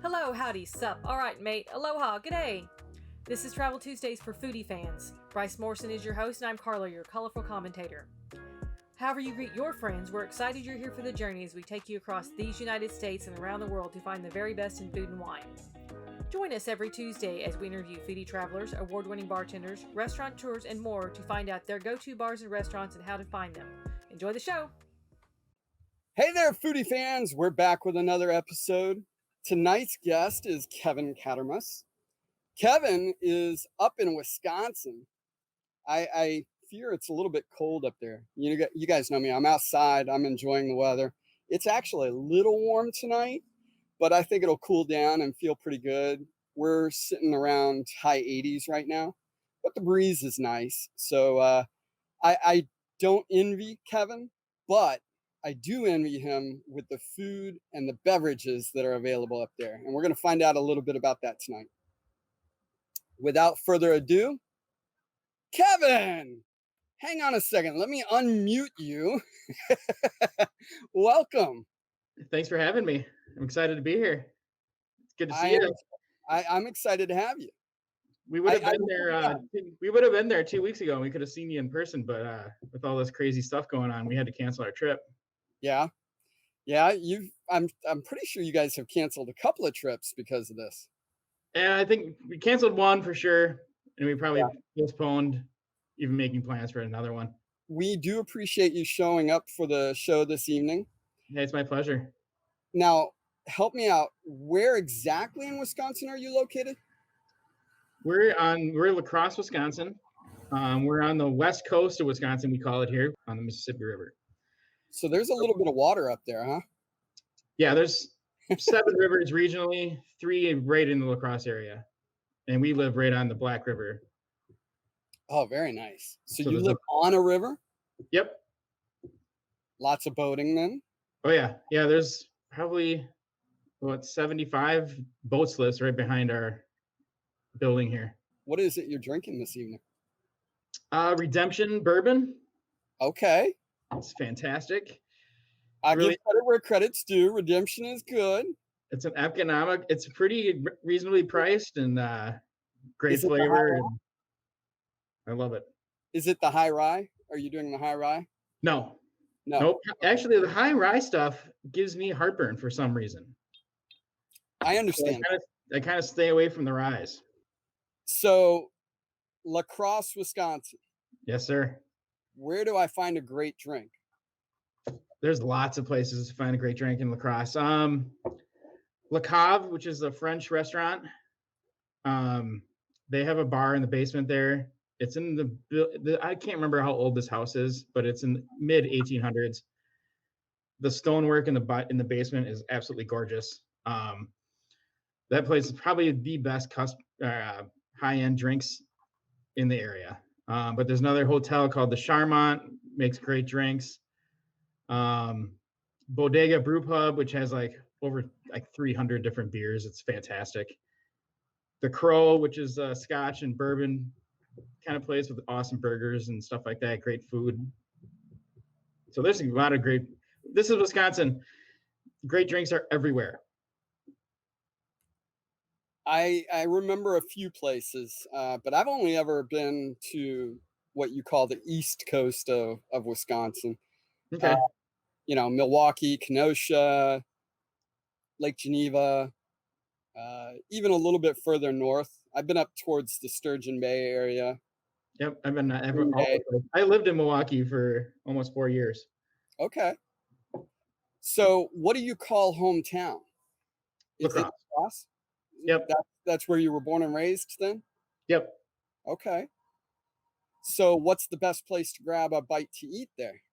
Hello, howdy, sup, alright mate, aloha, g'day! This is Travel Tuesdays for foodie fans. Bryce Morrison is your host and I'm Carla, your colorful commentator. However you greet your friends, we're excited you're here for the journey as we take you across these United States and around the world to find the very best in food and wine. Join us every Tuesday as we interview foodie travelers, award-winning bartenders, restaurateurs, and more to find out their go-to bars and restaurants and how to find them. Enjoy the show! Hey there, foodie fans! We're back with another episode. Tonight's guest is Kevin Kadrmas. Kevin is up in Wisconsin. I fear it's a little bit cold up there. You guys know me. I'm outside. I'm enjoying the weather. It's actually a little warm tonight, but I think it'll cool down and feel pretty good. We're sitting around high 80s right now, but the breeze is nice. So I don't envy Kevin, but I do envy him with the food and the beverages that are available up there. And we're going to find out a little bit about that tonight. Without further ado, Kevin, hang on a second. Let me unmute you. Welcome. Thanks for having me. I'm excited to be here. It's good to see you. I'm excited to have you. We would have been there. We would have been there 2 weeks ago, and we could have seen you in person. But with all this crazy stuff going on, we had to cancel our trip. Yeah. I'm pretty sure you guys have canceled a couple of trips because of this. And I think we canceled one for sure, and we probably postponed even making plans for another one. We do appreciate you showing up for the show this evening. Hey, it's my pleasure. Now, help me out. Where exactly in Wisconsin are you located? We're in La Crosse, Wisconsin. We're on the west coast of Wisconsin, we call it here, on the Mississippi River. So there's a little bit of water up there, huh? Yeah, there's 7 rivers regionally, 3 right in the La Crosse area. And we live right on the Black River. Oh, very nice. So you live on a river? Yep. Lots of boating then? Oh, yeah. Yeah, there's probably, 75 boat slips right behind our building here. What is it you're drinking this evening? Redemption bourbon. Okay. It's fantastic. I give credit where credit's due. Redemption is good. It's an economic. It's pretty reasonably priced and great flavor. And I love it. Is it the high rye? Are you doing the high rye? No. Nope. Actually, the high rye stuff gives me heartburn for some reason. I understand. So I kind of stay away from the ryes. So, La Crosse, Wisconsin. Yes, sir. Where do I find a great drink? There's lots of places to find a great drink in La Crosse. Le Cave, which is a French restaurant. They have a bar in the basement there. It's in the I can't remember how old this house is, but it's in mid 1800s. The stonework in the basement is absolutely gorgeous. That place is probably the best high-end drinks in the area. But there's another hotel called the Charmant, makes great drinks. Bodega Brew Pub, which has over 300 different beers. It's fantastic. The Crow, which is a Scotch and bourbon kind of place with awesome burgers and stuff like that. Great food. So there's a lot of great. This is Wisconsin. Great drinks are everywhere. I remember a few places, but I've only ever been to what you call the East Coast of Wisconsin. Okay. Milwaukee, Kenosha, Lake Geneva, even a little bit further north. I've been up towards the Sturgeon Bay area. Yep, I've been. I lived in Milwaukee for almost 4 years. Okay. So, what do you call hometown? Is it La Crosse? Yep. That's where you were born and raised then? Yep. Okay. So, what's the best place to grab a bite to eat there?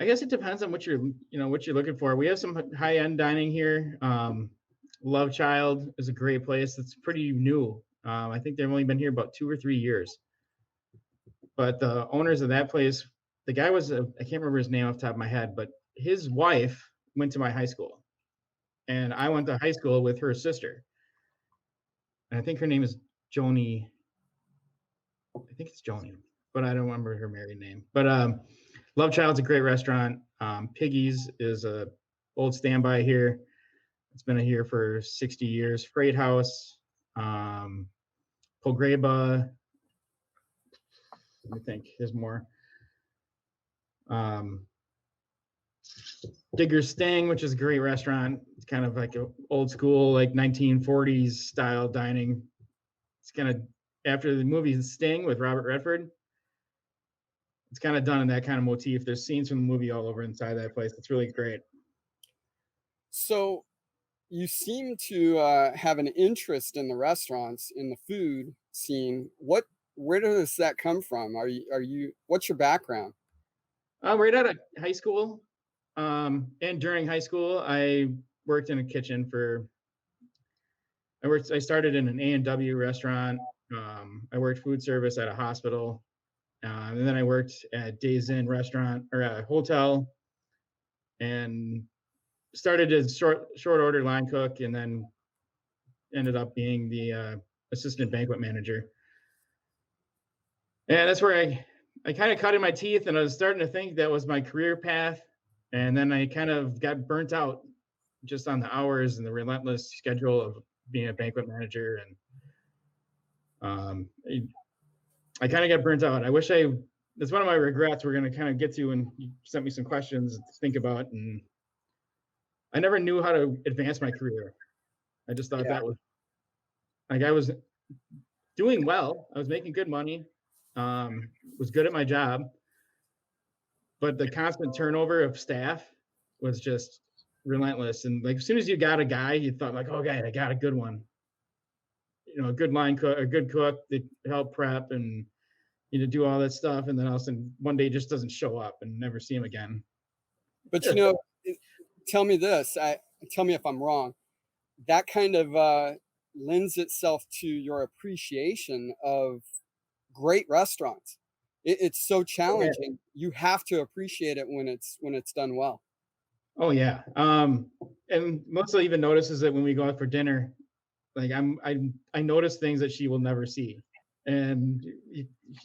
I guess it depends on what you're looking for. We have some high-end dining here. Love Child is a great place. It's pretty new. I think they've only been here about 2 or 3 years. But the owners of that place, the guy was I can't remember his name off the top of my head, but his wife went to my high school, and I went to high school with her sister. And I think her name is Joni. I think it's Joni, but I don't remember her married name. But Love Child's a great restaurant. Piggy's is a old standby here. It's been here for 60 years. Freight House, Pogreba. Let me think. There's more. Digger's Sting, which is a great restaurant. It's kind of like a old school, like 1940s style dining. It's kind of after the movie Sting with Robert Redford. It's kind of done in that kind of motif. There's scenes from the movie all over inside that place. It's really great. So you seem to have an interest in the restaurants, in the food scene. Where does that come from? What's your background? Right out of high school, and during high school, I worked in a kitchen I started in an A&W restaurant. I worked food service at a hospital, and then I worked at Days Inn restaurant or a hotel, and started as short order line cook, and then ended up being the assistant banquet manager. And that's where I kind of cut in my teeth, and I was starting to think that was my career path. And then I kind of got burnt out just on the hours and the relentless schedule of being a banquet manager. And I kind of got burnt out. That's one of my regrets we're going to kind of get to, and you sent me some questions to think about. And I never knew how to advance my career. I just thought that was like, I was doing well. I was making good money. Was good at my job, but the constant turnover of staff was just relentless. And like, as soon as you got a guy, you thought like, oh, God, I got a good one, a good line cook, a good cook that help prep and, do all that stuff. And then all of a sudden one day just doesn't show up and never see him again. But, tell me this, tell me if I'm wrong. That kind of lends itself to your appreciation of great restaurants. It's so challenging. You have to appreciate it when it's done well. Oh yeah. And Melissa even notices it when we go out for dinner. Like I notice things that she will never see. And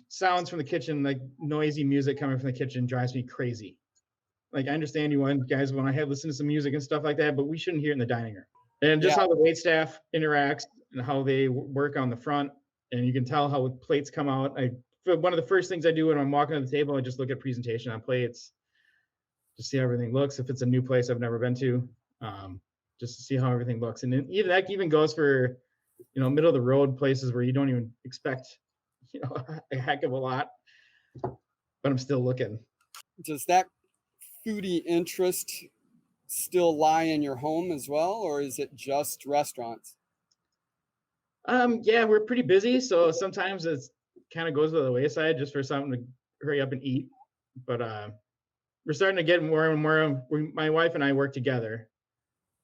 sounds from the kitchen, like noisy music coming from the kitchen, drives me crazy. Like, I understand you guys want to listen to some music and stuff like that, but we shouldn't hear it in the dining room. And just how the wait staff interacts and how they work on the front, and you can tell how plates come out. One of the first things I do when I'm walking to the table, I just look at presentation on plates, to see how everything looks. If it's a new place I've never been to, just to see how everything looks. And then that even goes for, middle of the road places where you don't even expect, a heck of a lot, but I'm still looking. Does that foodie interest still lie in your home as well, or is it just restaurants? Yeah, we're pretty busy, so sometimes it kind of goes to the wayside just for something to hurry up and eat. But we're starting to get more and more. My wife and I work together,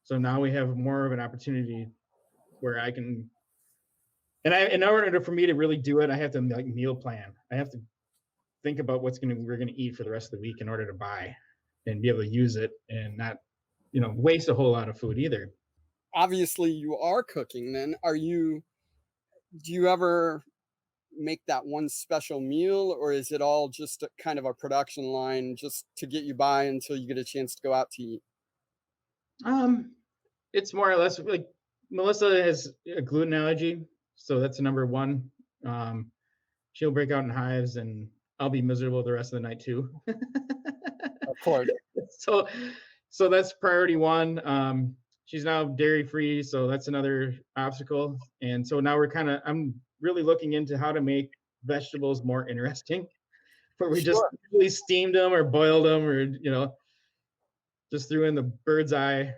so now we have more of an opportunity where I can. And in order for me to really do it, I have to meal plan. I have to think about we're gonna eat for the rest of the week in order to buy and be able to use it and not, waste a whole lot of food either. Obviously, you are cooking. Then, do you ever make that one special meal, or is it all just kind of a production line just to get you by until you get a chance to go out to eat? It's more or less like Melissa has a gluten allergy, so that's number one. She'll break out in hives, and I'll be miserable the rest of the night too. Of course. So that's priority one. She's now dairy free, so that's another obstacle. And so now I'm really looking into how to make vegetables more interesting, where we just really steamed them or boiled them, or just threw in the bird's eye,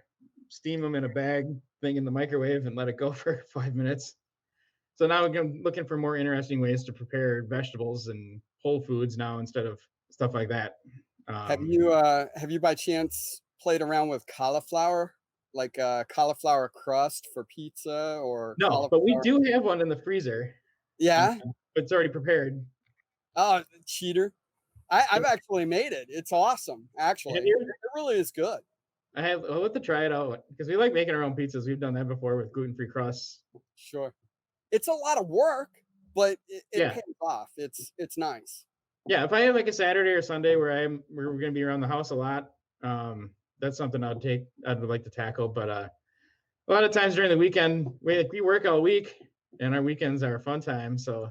steam them in a bag thing in the microwave and let it go for 5 minutes. So now I'm looking for more interesting ways to prepare vegetables and whole foods now instead of stuff like that. Have you by chance played around with cauliflower, like a cauliflower crust for pizza or? No, but we do have one in the freezer. Yeah, it's already prepared. Oh, cheater! I've actually made it. It's awesome. Actually, it really is good. I'll have to try it out because we like making our own pizzas. We've done that before with gluten-free crusts. Sure, it's a lot of work, but it pays off. It's nice. Yeah, if I have like a Saturday or Sunday where we're gonna be around the house a lot, that's something I'd like to tackle. But a lot of times during the weekend, we work all week, and our weekends are a fun time. So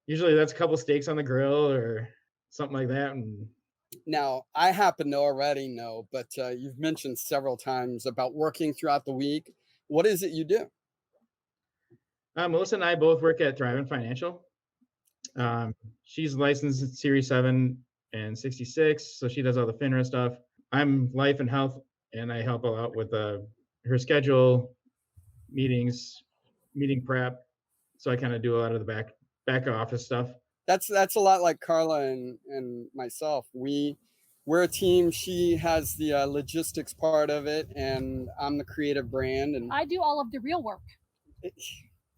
usually that's a couple steaks on the grill or something like that. And Now, I happen to already know, but you've mentioned several times about working throughout the week. What is it you do? Melissa and I both work at Thriving Financial. She's licensed at Series 7 and 66, so she does all the FINRA stuff. I'm life and health, and I help her out with her schedule, meetings, meeting prep. So I kind of do a lot of the back office stuff. That's a lot like Carla and myself. We're a team. She has the logistics part of it, and I'm the creative brand. And I do all of the real work.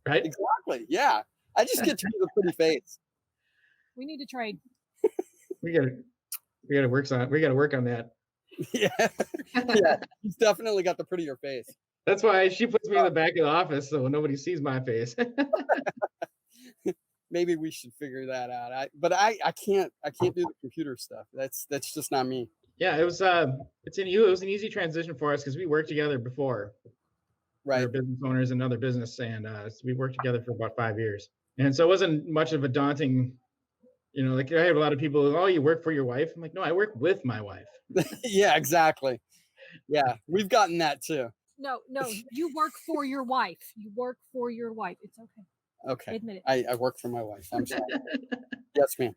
Right? Exactly. Yeah. I just get to do the pretty face. We need to trade. We gotta work on that. Yeah. Yeah. He's definitely got the prettier face. That's why she puts me in the back of the office so nobody sees my face. Maybe we should figure that out. I can't do the computer stuff. That's just not me. Yeah, it was an easy transition for us because we worked together before. Right. We were business owners in another business, and so we worked together for about 5 years. And so it wasn't much of a daunting, like I have a lot of people, oh, you work for your wife? I'm like, no, I work with my wife. Yeah, exactly. Yeah, we've gotten that too. No, you work for your wife. You work for your wife. It's okay. Okay. Admit it. I work for my wife. I'm sorry. Yes, ma'am.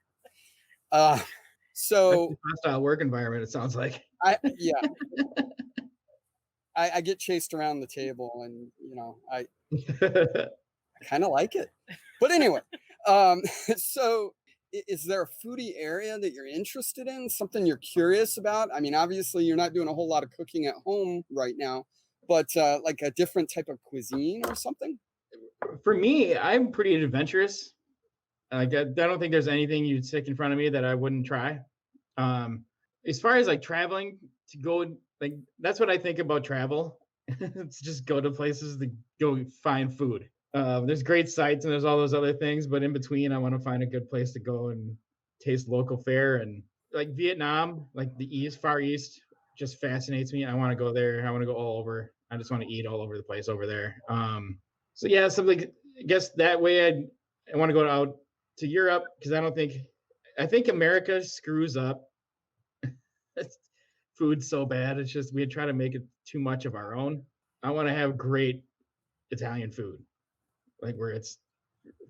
So hostile work environment, it sounds like. I get chased around the table, and I kind of like it. But anyway, so is there a foodie area that you're interested in? Something you're curious about? I mean, obviously you're not doing a whole lot of cooking at home right now, but like a different type of cuisine or something? For me, I'm pretty adventurous. I don't think there's anything you'd stick in front of me that I wouldn't try. As far as like traveling to go, like that's what I think about travel. It's just go to places to go find food. There's great sites and there's all those other things, but in between, I want to find a good place to go and taste local fare. And like Vietnam, like the Far East, just fascinates me. I want to go there. I want to go all over. I just want to eat all over the place over there. So yeah, something. I guess that way I want to go out to Europe because I think America screws up food so bad. It's just we try to make it too much of our own. I want to have great Italian food, like where it's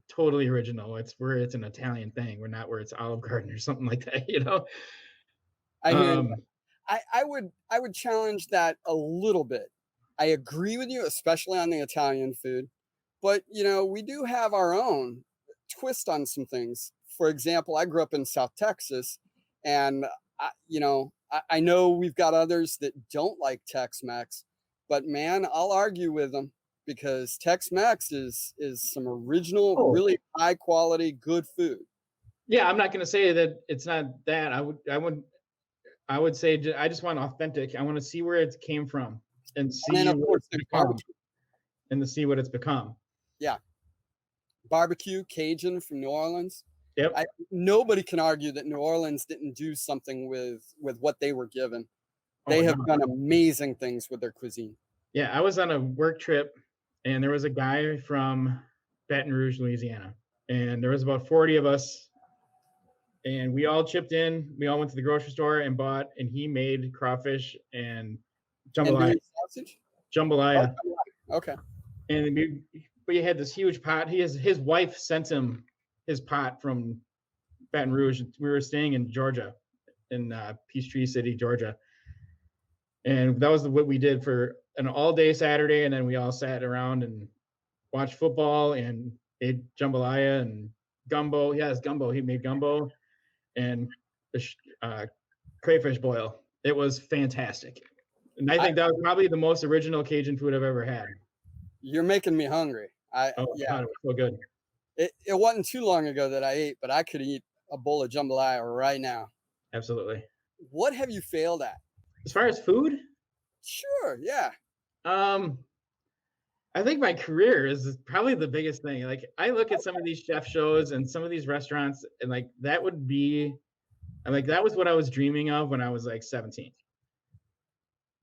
totally original. It's where it's an Italian thing. We're not where it's Olive Garden or something like that. I mean, I would challenge that a little bit. I agree with you, especially on the Italian food, but we do have our own twist on some things. For example, I grew up in South Texas, and I know we've got others that don't like Tex-Mex, but man, I'll argue with them because Tex-Mex is some original, really high quality, good food. Yeah, I'm not going to say that it's not that. I would say I just want authentic. I want to see where it came from and see And then, of course, and to see what it's become. Yeah. Barbecue, Cajun from New Orleans. Yep. Nobody can argue that New Orleans didn't do something with what they were given. They have done amazing things with their cuisine. Yeah, I was on a work trip, and there was a guy from Baton Rouge, Louisiana, and there was about 40 of us, and we all chipped in. We all went to the grocery store and bought, and he made crawfish and jambalaya. And sausage? Jambalaya. Okay. And we had this huge pot. His wife sent him his pot from Baton Rouge. We were staying in Georgia, in Peachtree City, Georgia. And that was what we did for an all-day Saturday. And then we all sat around and watched football and ate jambalaya and gumbo. Yes, gumbo. He made gumbo and the crayfish boil. It was fantastic. And I think that was probably the most original Cajun food I've ever had. You're making me hungry. God, it was so good. It wasn't too long ago that I ate, but I could eat a bowl of jambalaya right now. Absolutely. What have you failed at? As far as food? Sure, yeah. I think my career is probably the biggest thing. Like I look at some of these chef shows and some of these restaurants, and like that was what I was dreaming of when I was like 17.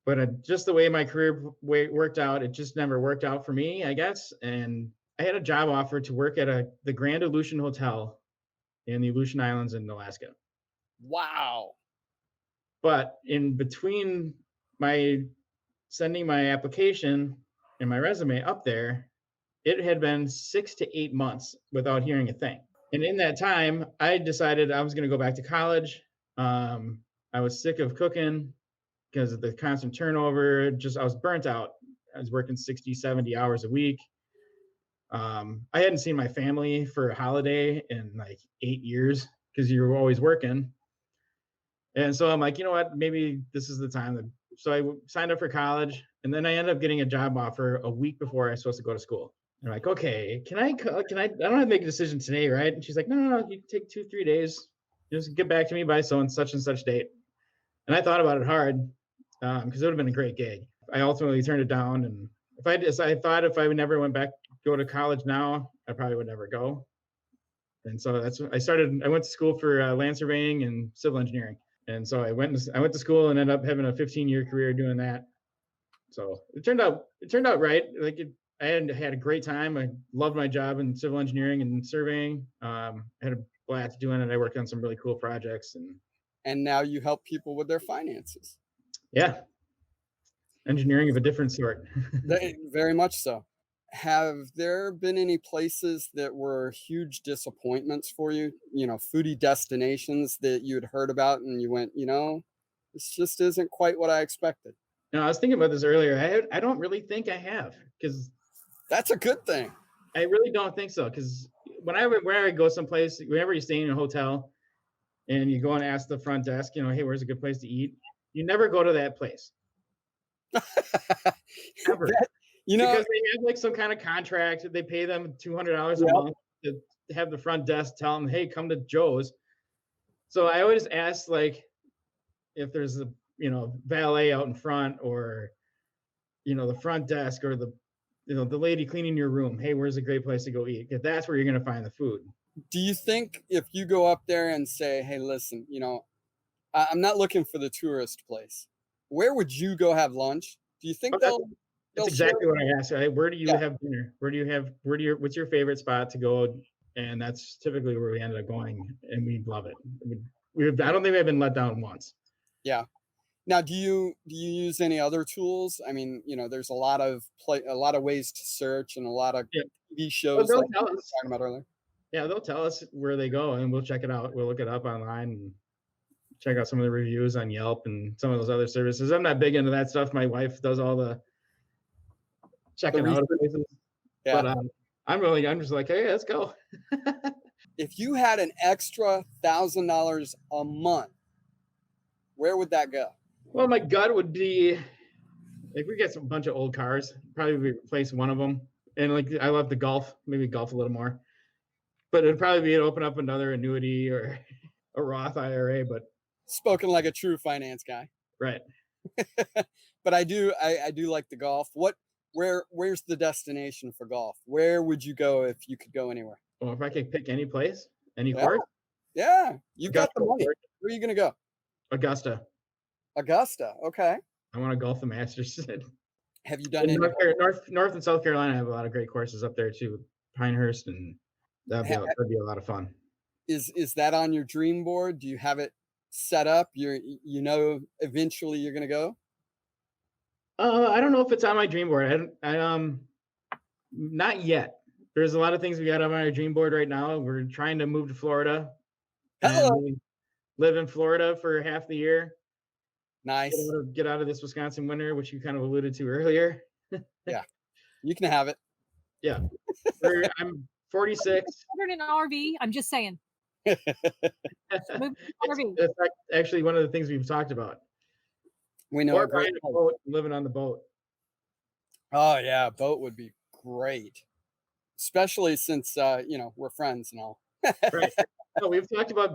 But just the way my career worked out, it just never worked out for me, I guess. And I had a job offer to work at the Grand Aleutian Hotel in the Aleutian Islands in Alaska. Wow. But in between my sending my application and my resume up there, it had been 6 to 8 months without hearing a thing. And in that time, I decided I was going to go back to college. I was sick of cooking because of the constant turnover. I was burnt out. I was working 60, 70 hours a week. I hadn't seen my family for a holiday in like 8 years because you were always working. And so I'm like, you know what, maybe this is the time. So I signed up for college, and then I ended up getting a job offer a week before I was supposed to go to school. And I'm like, okay, I don't have to make a decision today, right? And she's like, no, you take 2-3 days. Just get back to me by such and such date. And I thought about it hard because it would have been a great gig. I ultimately turned it down. And I thought if I never went back, go to college now, I probably would never go. And so that's when I went to school for land surveying and civil engineering. And so I went to school and ended up having a 15-year career doing that. So it turned out right. Like I had a great time. I loved my job in civil engineering and surveying. I had a blast doing it. I worked on some really cool projects, And now you help people with their finances. Yeah, engineering of a different sort. Very much so. Have there been any places that were huge disappointments for you? Foodie destinations that you had heard about and you went, this just isn't quite what I expected. No, I was thinking about this earlier. I don't really think I have, because that's a good thing. I really don't think so, because whenever I go someplace, whenever you're staying in a hotel and you go and ask the front desk, hey, where's a good place to eat? You never go to that place. Ever. Because they have like some kind of contract. They pay them $200 a month to have the front desk tell them, hey, come to Joe's. So I always ask, like, if there's a valet out in front, or the front desk, or the lady cleaning your room, hey, where's a great place to go eat? Because that's where you're going to find the food. Do you think if you go up there and say, hey, listen, I'm not looking for the tourist place, where would you go have lunch? Do you think that's exactly what I asked. Where do you have dinner? What's your favorite spot to go? And that's typically where we ended up going, and we love it. I don't think we've been let down once. Yeah. Now, do you use any other tools? I mean, there's a lot of ways to search, and a lot of TV shows like we were talking about earlier. Yeah, they'll tell us where they go, and we'll check it out. We'll look it up online and check out some of the reviews on Yelp and some of those other services. I'm not big into that stuff. My wife does all the checking out of places. Yeah. But I'm just like, hey, let's go. If you had an extra $1,000 a month, where would that go? Well, my gut would be, like, we got a bunch of old cars. Probably replace one of them. And like, I love to golf, maybe golf a little more. But it'd probably be to open up another annuity or a Roth IRA. But spoken like a true finance guy. Right. But I do like the golf. Where's the destination for golf? Where would you go if you could go anywhere? Well, if I could pick any place, any course. Yeah, you got the money. Where are you gonna go? Augusta. Okay. I want to golf the Masters. Have you done any? North and South Carolina have a lot of great courses up there too. Pinehurst, and that'd be a lot of fun. Is that on your dream board? Do you have it set up? Eventually you're gonna go? I don't know if it's on my dream board. Not yet. There's a lot of things we got on our dream board right now. We're trying to move to Florida. And live in Florida for half the year. Nice. Get out of this Wisconsin winter, which you kind of alluded to earlier. Yeah, you can have it. Yeah. I'm 46. Covered in an RV. I'm just saying. That's actually one of the things we've talked about. We know or buying a boat, living on the boat. Oh yeah, boat would be great, especially since we're friends and all. Right. So we've talked about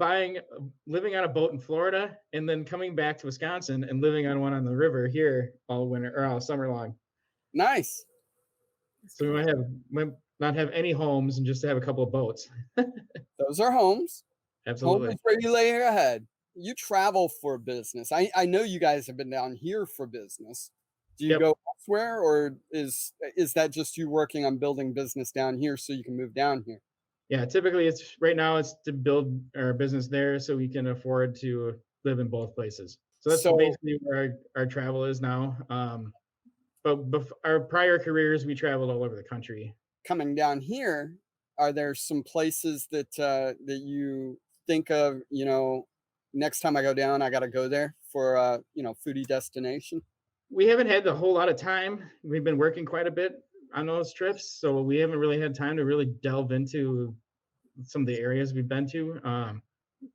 living on a boat in Florida, and then coming back to Wisconsin and living on one on the river here all winter or all summer long. Nice. So we might not have any homes and just have a couple of boats. Those are homes. Absolutely. Homes where you lay your head. you travel for business. I know you guys have been down here for business. Do you Yep. go elsewhere, or is that just you working on building business down here so you can move down here? Yeah, typically it's right now it's to build our business there so we can afford to live in both places. So that's So basically where our travel is now. But our prior careers, we traveled all over the country. coming down here, are there some places that that you think of, next time I go down, I got to go there for foodie destination? We haven't had a whole lot of time. We've been working quite a bit on those trips, so we haven't really had time to really delve into some of the areas we've been to.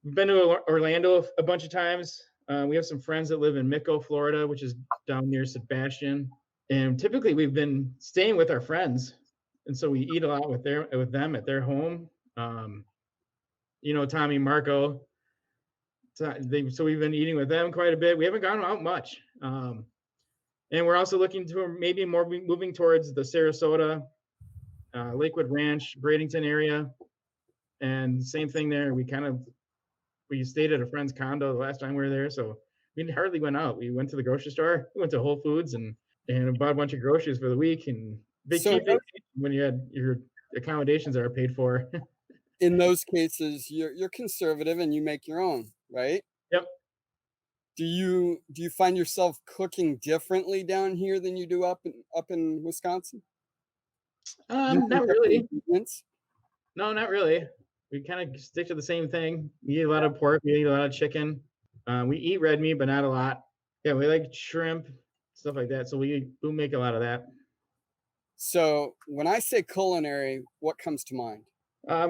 We've been to Orlando a bunch of times. We have some friends that live in Mico, Florida, which is down near Sebastian. And typically we've been staying with our friends. And so we eat a lot with them at their home. Tommy, Marco. So we've been eating with them quite a bit. We haven't gone out much. And we're also looking to maybe more moving towards the Sarasota, Lakewood Ranch, Bradenton area. And same thing there. We stayed at a friend's condo the last time we were there, so we hardly went out. We went to the grocery store, we went to Whole Foods and bought a bunch of groceries for the week. And So when you had your accommodations are paid for. in those cases, you're conservative and you make your own, right? Yep. Do you find yourself cooking differently down here than you do up in Wisconsin? Not really. Ingredients? No, not really. We kind of stick to the same thing. We eat a lot of pork. We eat a lot of chicken. We eat red meat, but not a lot. Yeah, we like shrimp, stuff like that. So we make a lot of that. So when I say culinary, what comes to mind? I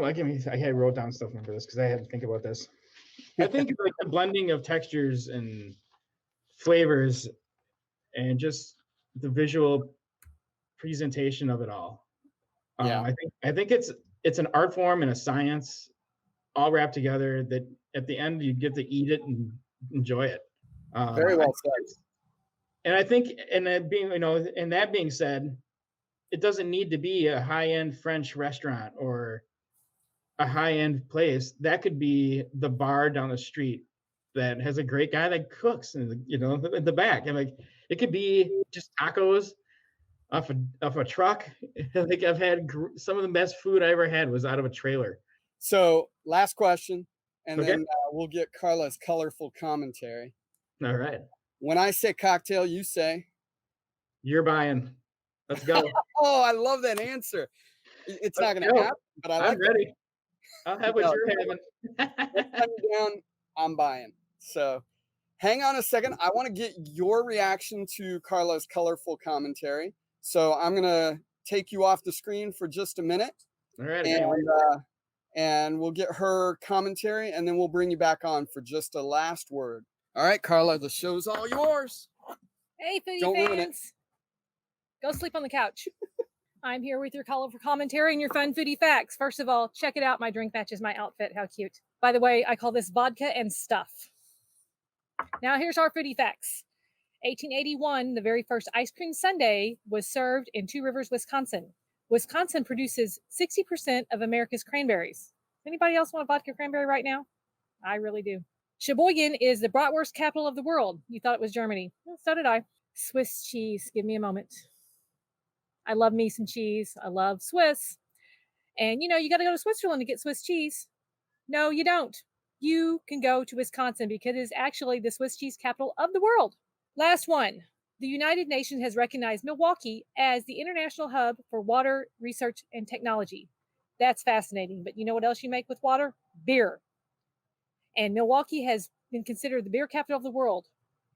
wrote down stuff for this because I had to think about this. I think like the blending of textures and flavors and just the visual presentation of it all. Yeah. I think it's an art form and a science all wrapped together that at the end you get to eat it and enjoy it. Very well said. And I think, and that being said, it doesn't need to be a high-end French restaurant or a high-end place. That could be the bar down the street that has a great guy that cooks in the back. And like it could be just tacos off a truck. Like I've had some of the best food I ever had was out of a trailer. So last question, and Okay. then we'll get Carla's colorful commentary. All right. When I say cocktail, you say? You're buying. Let's go. Oh, I love that answer. It's not going to happen, but I'm ready. I'll have what you're having. Next time you're down, I'm buying. So hang on a second. I want to get your reaction to Carla's colorful commentary. So I'm going to take you off the screen for just a minute. All right. And we'll get her commentary, and then we'll bring you back on for just a last word. All right, Carla, the show's all yours. Hey, foodie Don't ruin it. fans. Go sleep on the couch. I'm here with your colorful commentary and your fun foodie facts. First of all, check it out. My drink matches my outfit. How cute. By the way, I call this vodka and stuff. Now here's our foodie facts. 1881, the very first ice cream sundae was served in Two Rivers, Wisconsin. Wisconsin produces 60% of America's cranberries. Anybody else want a vodka cranberry right now? I really do. Sheboygan is the bratwurst capital of the world. You thought it was Germany. Well, so did I. Swiss cheese. Give me a moment. I love me some cheese. I love Swiss. And you got to go to Switzerland to get Swiss cheese. No, you don't. You can go to Wisconsin because it is actually the Swiss cheese capital of the world. Last one. The United Nations has recognized Milwaukee as the international hub for water research and technology. That's fascinating. But you know what else you make with water? Beer. And Milwaukee has been considered the beer capital of the world.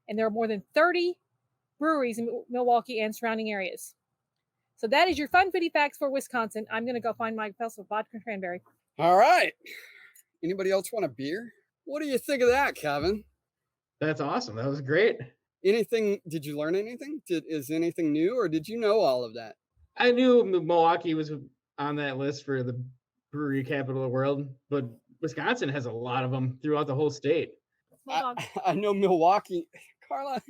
And there are more than 30 breweries in Milwaukee and surrounding areas. So that is your fun foodie facts for Wisconsin. I'm going to go find my vessel of vodka and cranberry. All right. Anybody else want a beer? What do you think of that, Kevin? That's awesome. That was great. Did you learn anything? Is anything new, or did you know all of that? I knew Milwaukee was on that list for the brewery capital of the world, but Wisconsin has a lot of them throughout the whole state. I know Milwaukee. Carla.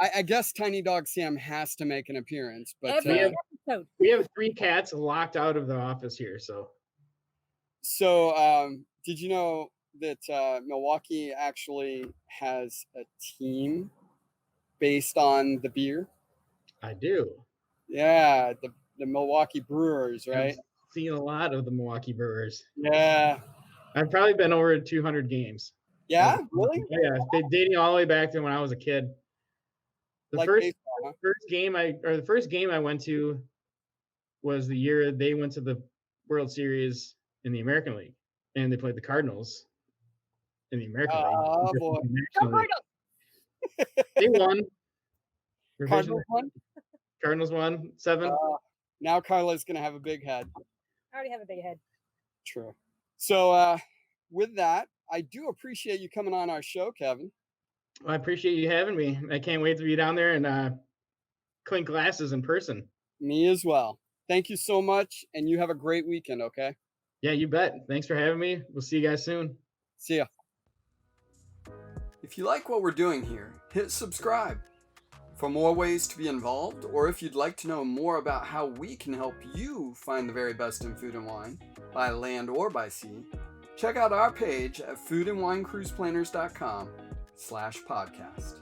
I guess Tiny Dog Sam has to make an appearance, but Every episode. We have 3 cats locked out of the office here. So did you know that Milwaukee actually has a team based on the beer? I do. Yeah, the Milwaukee Brewers, right? I've seen a lot of the Milwaukee Brewers. Yeah. I've probably been over 200 games. Yeah, really? Yeah, dating all the way back to when I was a kid. The Like first baseball, huh? the first game I went to was the year they went to the World Series in the American League, and they played the Cardinals in the American League. Oh boy. National League. They won. Cardinals won? Cardinals won 7. Now Carla's gonna have a big head. I already have a big head. True. So with that, I do appreciate you coming on our show, Kevin. Well, I appreciate you having me. I can't wait to be down there and clink glasses in person. Me as well. Thank you so much, and you have a great weekend, okay? Yeah, you bet. Thanks for having me. We'll see you guys soon. See ya. If you like what we're doing here, hit subscribe. For more ways to be involved, or if you'd like to know more about how we can help you find the very best in food and wine, by land or by sea, check out our page at foodandwinecruiseplanners.com/podcast.